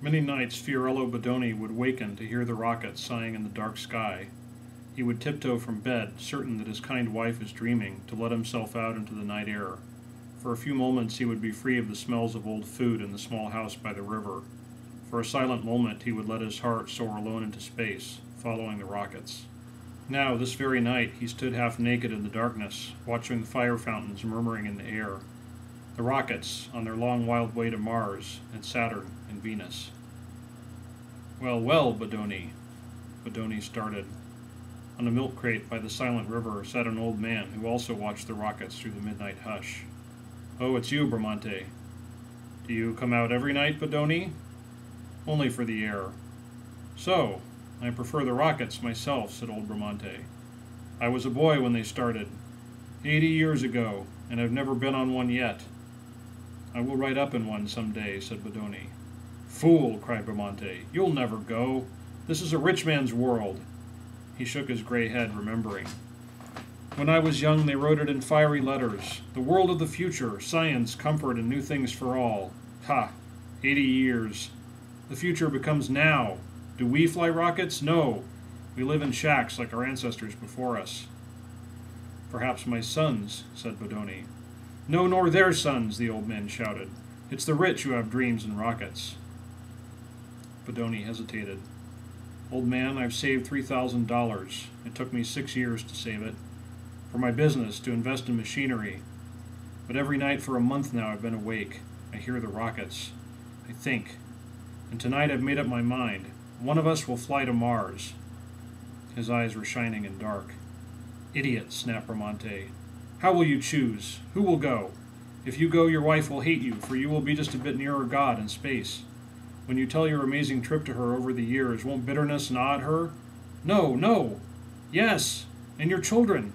Many nights Fiorello Bodoni would waken to hear the rockets sighing in the dark sky. He would tiptoe from bed, certain that his kind wife is dreaming, to let himself out into the night air. For a few moments he would be free of the smells of old food in the small house by the river. For a silent moment he would let his heart soar alone into space, following the rockets. Now, this very night, he stood half naked in the darkness, watching the fire fountains murmuring in the air. The rockets, on their long wild way to Mars, and Saturn, and Venus. "Well, well, Bodoni." Bodoni started. On a milk crate by the silent river sat an old man who also watched the rockets through the midnight hush. "Oh, it's you, Bramante. Do you come out every night, Bodoni?" "Only for the air." "So, I prefer the rockets myself," said old Bramante. "I was a boy when they started, 80 years ago, and I've never been on one yet." "I will ride up in one some day," said Bodoni. "Fool!" cried Bramante. "You'll never go. This is a rich man's world." He shook his gray head, remembering. "When I was young, they wrote it in fiery letters. The world of the future, science, comfort, and new things for all. Ha! 80 years. The future becomes now. Do we fly rockets? No. We live in shacks like our ancestors before us." "Perhaps my sons," said Bodoni. "No, nor their sons," the old man shouted. "It's the rich who have dreams and rockets." Bodoni hesitated. "Old man, I've saved $3,000. It took me 6 years to save it. For my business, to invest in machinery. But every night for a month now I've been awake. I hear the rockets. I think. And tonight I've made up my mind. One of us will fly to Mars." His eyes were shining and dark. "Idiot," snapped Bramante. "How will you choose? Who will go? If you go, your wife will hate you, for you will be just a bit nearer God in space. When you tell your amazing trip to her over the years, won't bitterness gnaw at her? No, no! Yes! And your children?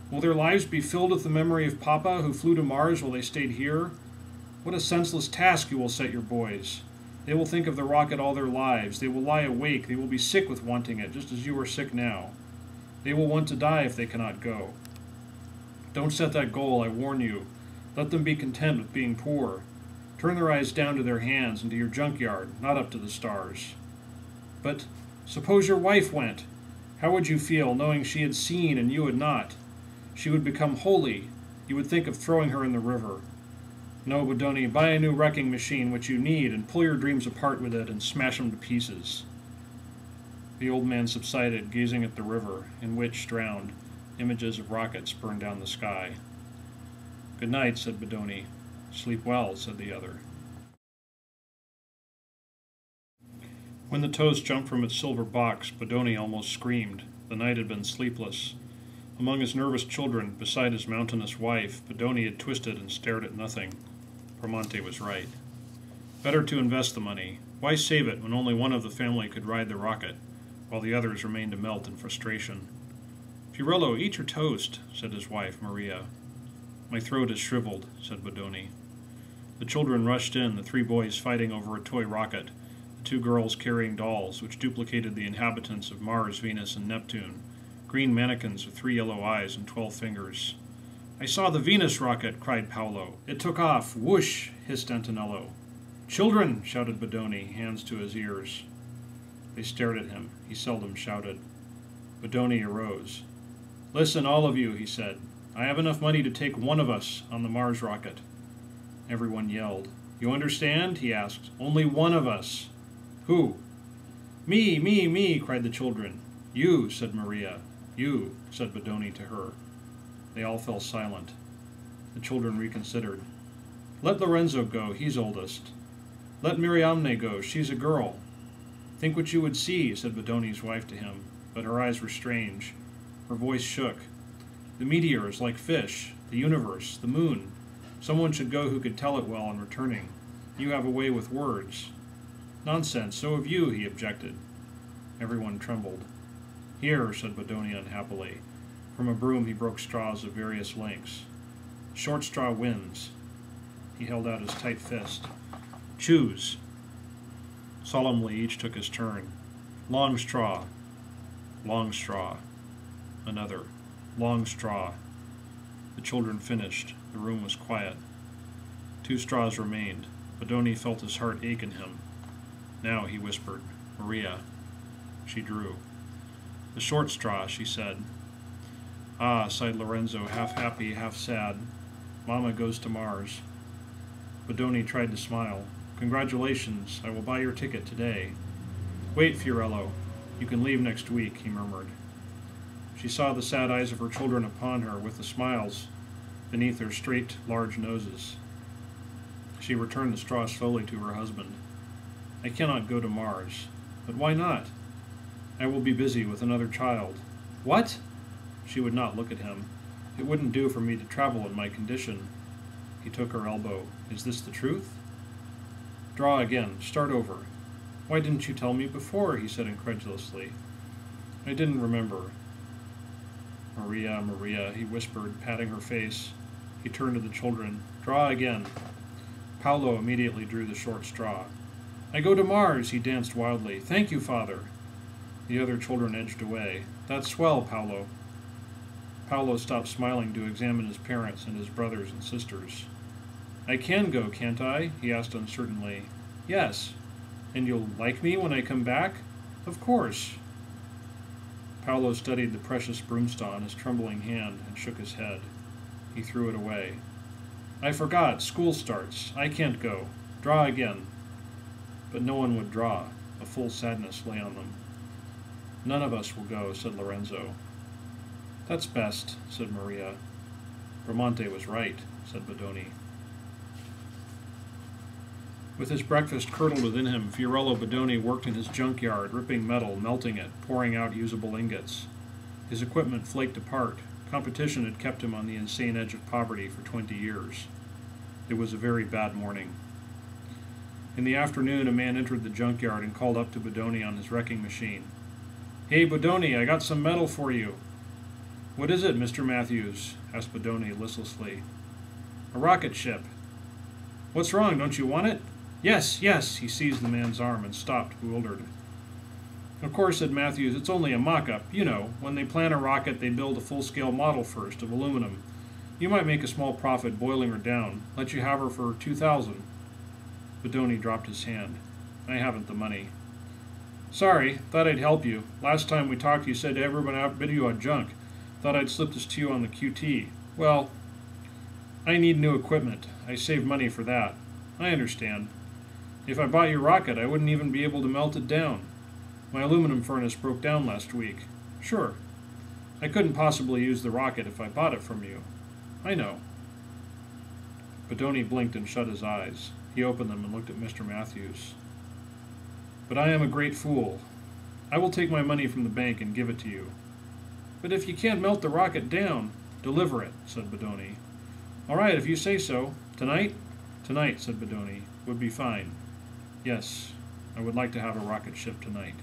Will their lives be filled with the memory of Papa, who flew to Mars while they stayed here? What a senseless task you will set your boys. They will think of the rocket all their lives. They will lie awake. They will be sick with wanting it, just as you are sick now. They will want to die if they cannot go. Don't set that goal, I warn you. Let them be content with being poor. Turn their eyes down to their hands and to your junkyard, not up to the stars." "But suppose your wife went? How would you feel, knowing she had seen and you had not? She would become holy. You would think of throwing her in the river. No, Bodoni, buy a new wrecking machine, which you need, and pull your dreams apart with it and smash them to pieces." The old man subsided, gazing at the river, in which, drowned, images of rockets burned down the sky. "Good night," said Bodoni. "Sleep well," said the other. When the toast jumped from its silver box, Bodoni almost screamed. The night had been sleepless. Among his nervous children, beside his mountainous wife, Bodoni had twisted and stared at nothing. Bramante was right. Better to invest the money. Why save it when only one of the family could ride the rocket, while the others remained to melt in frustration? "Fiorello, eat your toast," said his wife, Maria. "My throat is shriveled," said Bodoni. The children rushed in, the 3 boys fighting over a toy rocket, the 2 girls carrying dolls, which duplicated the inhabitants of Mars, Venus, and Neptune, green mannequins with 3 yellow eyes and 12 fingers. "I saw the Venus rocket," cried Paolo. "It took off. Whoosh!" hissed Antonello. "Children!" shouted Bodoni, hands to his ears. They stared at him. He seldom shouted. Bodoni arose. "Listen, all of you," he said. "I have enough money to take one of us on the Mars rocket." Everyone yelled. "You understand?" he asked. "Only one of us." "Who?" "Me, me, me," cried the children. "You," said Maria. "You," said Bodoni to her. They all fell silent. The children reconsidered. "Let Lorenzo go, he's oldest." "Let Miriamne go, she's a girl." "Think what you would see," said Bodoni's wife to him, but her eyes were strange. Her voice shook. "The meteors, like fish, the universe, the moon. Someone should go who could tell it well on returning. You have a way with words." "Nonsense, so have you," he objected. Everyone trembled. "Here," said Bodoni unhappily. From a broom he broke straws of various lengths. "Short straw wins." He held out his tight fist. "Choose." Solemnly each took his turn. "Long straw." "Long straw." Another. "Long straw." The children finished. The room was quiet. 2 straws remained. Bodoni felt his heart ache in him. Now, he whispered. Maria. She drew. The short straw, she said. Ah, sighed Lorenzo, half happy, half sad. Mama goes to Mars. Bodoni tried to smile. Congratulations, I will buy your ticket today. Wait, Fiorello. You can leave next week, he murmured. She saw the sad eyes of her children upon her, with the smiles beneath their straight, large noses. She returned the straw slowly to her husband. I cannot go to Mars. But why not? I will be busy with another child. What? She would not look at him. It wouldn't do for me to travel in my condition. He took her elbow. Is this the truth? Draw again. Start over. Why didn't you tell me before? He said incredulously. I didn't remember. Maria, Maria, he whispered, patting her face. He turned to the children. Draw again. Paolo immediately drew the short straw. I go to Mars, he danced wildly. Thank you, Father. The other children edged away. That's swell, Paolo. Paolo stopped smiling to examine his parents and his brothers and sisters. I can go, can't I? He asked uncertainly. Yes. And you'll like me when I come back? Of course. Paolo studied the precious broomstick in his trembling hand and shook his head. He threw it away. I forgot. School starts. I can't go. Draw again. But no one would draw. A full sadness lay on them. None of us will go, said Lorenzo. That's best, said Maria. Bramante was right, said Bodoni. With his breakfast curdled within him, Fiorello Bodoni worked in his junkyard, ripping metal, melting it, pouring out usable ingots. His equipment flaked apart. Competition had kept him on the insane edge of poverty for 20 years. It was a very bad morning. In the afternoon, a man entered the junkyard and called up to Bodoni on his wrecking machine. Hey, Bodoni, I got some metal for you. What is it, Mr. Matthews? Asked Bodoni listlessly. A rocket ship. What's wrong? Don't you want it? Yes, yes. He seized the man's arm and stopped, bewildered. Of course, said Matthews, it's only a mock-up. You know, when they plan a rocket, they build a full-scale model first of aluminum. You might make a small profit boiling her down. Let you have her for $2,000. Bodoni dropped his hand. I haven't the money. Sorry, thought I'd help you. Last time we talked, you said everyone outbid you on junk. Thought I'd slip this to you on the QT. Well, I need new equipment. I save money for that. I understand. If I bought your rocket, I wouldn't even be able to melt it down. My aluminum furnace broke down last week. Sure. I couldn't possibly use the rocket if I bought it from you. I know. Bodoni blinked and shut his eyes. He opened them and looked at Mr. Matthews. But I am a great fool. I will take my money from the bank and give it to you. But if you can't melt the rocket down, deliver it, said Bodoni. All right, if you say so. Tonight? Tonight, said Bodoni. Would be fine. Yes, I would like to have a rocket ship tonight.